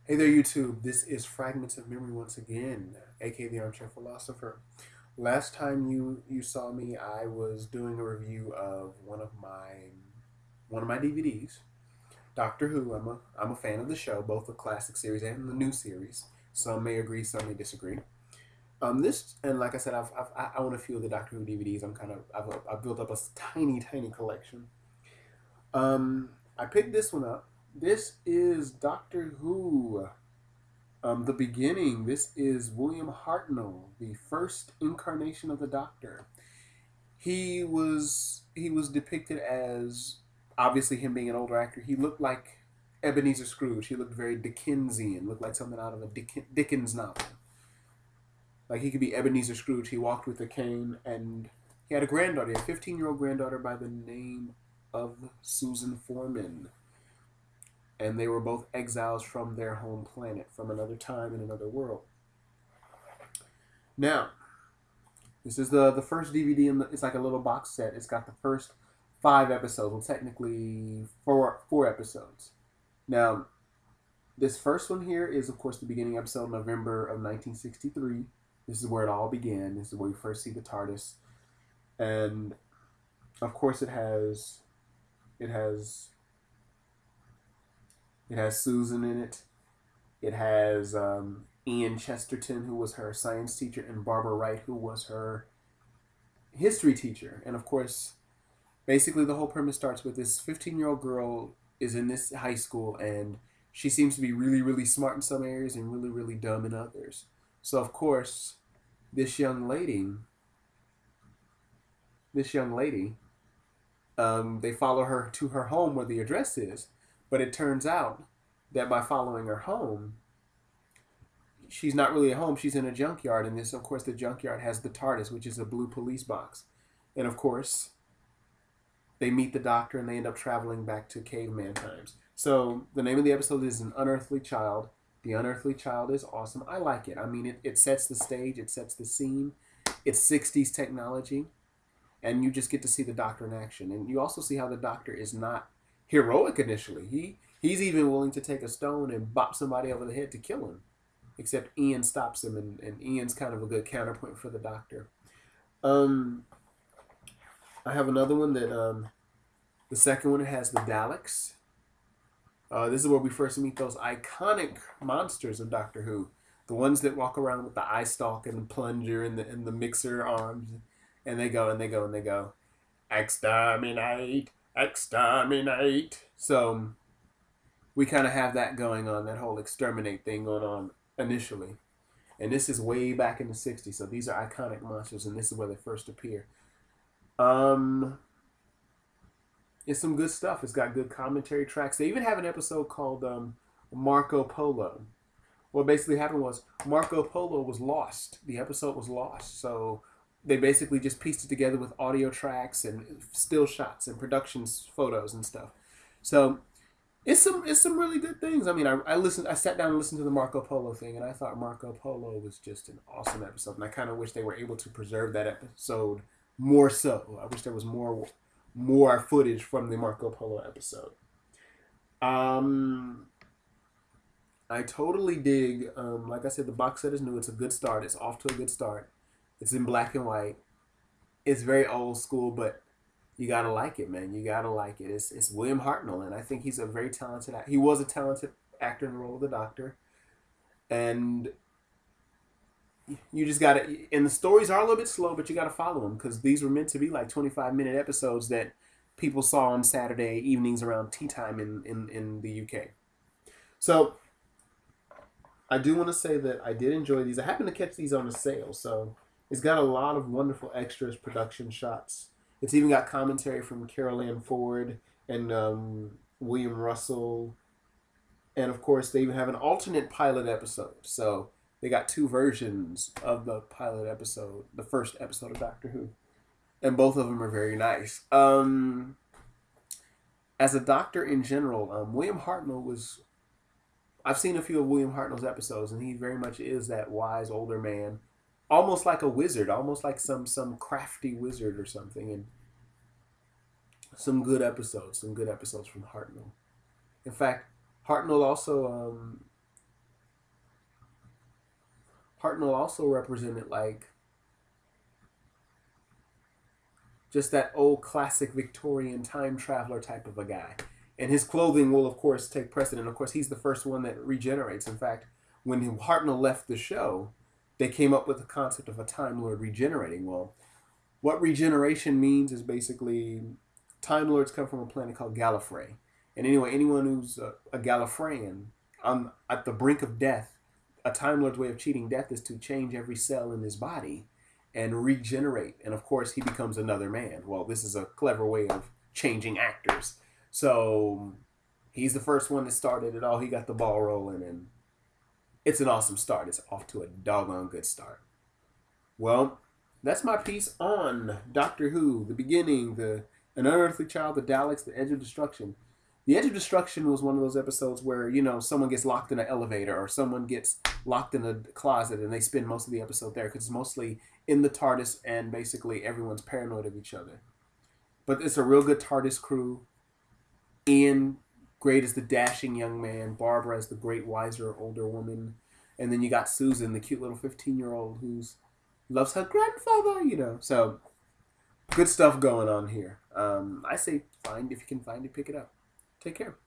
Hey there, YouTube. This is Fragments of Memory once again, aka the Armchair Philosopher. Last time you saw me, I was doing a review of one of my DVDs, Doctor Who. I'm a fan of the show, both the classic series and the new series. Some may agree, some may disagree. This and like I said, I own a few of the Doctor Who DVDs. I've built up a tiny collection. I picked this one up. This is Doctor Who. The beginning. This is William Hartnell, the first incarnation of the Doctor. He was depicted as, obviously him being an older actor. He looked like Ebenezer Scrooge. He looked very Dickensian. Looked like something out of a Dickens novel. Like he could be Ebenezer Scrooge. He walked with a cane, and he had a granddaughter. He had a 15-year-old granddaughter by the name of Susan Foreman, and they were both exiles from their home planet, from another time in another world. Now, this is the first DVD it's like a little box set. It's got the first 5 episodes. Well, technically four episodes. Now, this first one here is of course the beginning episode, November of 1963. This is where it all began. This is where we first see the TARDIS, and of course it has it has Susan in it. It has Ian Chesterton, who was her science teacher, and Barbara Wright, who was her history teacher. And of course, basically the whole premise starts with this 15-year-old girl is in this high school, and she seems to be really smart in some areas and really dumb in others. So of course, this young lady, this young lady, they follow her to her home where the address is, but it turns out that by following her home, she's not really at home. She's in a junkyard, and this, of course, the junkyard has the TARDIS, which is a blue police box. And of course, they meet the Doctor, and they end up traveling back to caveman times. So the name of the episode is An Unearthly Child. The Unearthly Child is awesome. I like it. I mean, it sets the stage. It sets the scene. It's 60s technology, and you just get to see the Doctor in action. And you also see how the Doctor is not heroic initially. He's even willing to take a stone and bop somebody over the head to kill him. Except Ian stops him, and Ian's kind of a good counterpoint for the Doctor. Um, I have another one that the second one has the Daleks. This is where we first meet those iconic monsters of Doctor Who, the ones that walk around with the eye stalk and the plunger and the mixer arms, and they go and they go and they go, exterminate, exterminate. So we kind of have that going on, that whole exterminate thing going on initially. And this is way back in the 60s, so these are iconic monsters, and this is where they first appear. Um, it's some good stuff. It's got good commentary tracks. They even have an episode called Marco Polo. What basically happened was Marco Polo was lost. The episode was lost, so they basically just pieced it together with audio tracks and still shots and production photos and stuff. So it's some really good things. I mean, I sat down and listened to the Marco Polo thing, and I thought Marco Polo was just an awesome episode, and I kind of wish they were able to preserve that episode more so. I wish there was more footage from the Marco Polo episode. Um, I totally dig. Like I said, the box set is new. It's a good start. It's off to a good start. It's in black and white. It's very old school, but you gotta like it, man. You gotta like it. It's William Hartnell, and I think he's a very talented. He was a talented actor in the role of the Doctor, and you just gotta. And the stories are a little bit slow, but you gotta follow them because these were meant to be like 25-minute episodes that people saw on Saturday evenings around tea time in the UK. So I do want to say that I did enjoy these. I happened to catch these on a sale, so it's got a lot of wonderful extras, production shots. It's even got commentary from Carol Ann Ford and William Russell, and of course they even have an alternate pilot episode. So they got two versions of the pilot episode, the first episode of Doctor Who, and both of them are very nice. As a Doctor in general, William Hartnell was. I've seen a few of William Hartnell's episodes, and he very much is that wise older man, almost like a wizard, almost like some crafty wizard or something. And some good episodes from Hartnell. In fact, Hartnell also Hartnell also represented like just that old classic Victorian time traveler type of a guy. And his clothing will, of course, take precedent. Of course, he's the first one that regenerates. In fact, when Hartnell left the show, they came up with the concept of a Time Lord regenerating. Well, what regeneration means is basically Time Lords come from a planet called Gallifrey. And anyway, anyone who's a Gallifreyan at the brink of death, a Time Lord's way of cheating death is to change every cell in his body and regenerate. And of course, he becomes another man. Well, this is a clever way of changing actors. So he's the first one that started it all. He got the ball rolling, and it's an awesome start. It's off to a doggone good start. Well, that's my piece on Doctor Who, the beginning, an unearthly child, the Daleks, the Edge of Destruction. The Edge of Destruction was one of those episodes where, you know, someone gets locked in an elevator or someone gets locked in a closet and they spend most of the episode there because it's mostly in the TARDIS and basically everyone's paranoid of each other. But it's a real good TARDIS crew. Ian, great as the dashing young man. Barbara as the great, wiser, older woman. And then you got Susan, the cute little 15-year-old who's loves her grandfather, you know. So, good stuff going on here. I say, if you can find it, pick it up. Take care.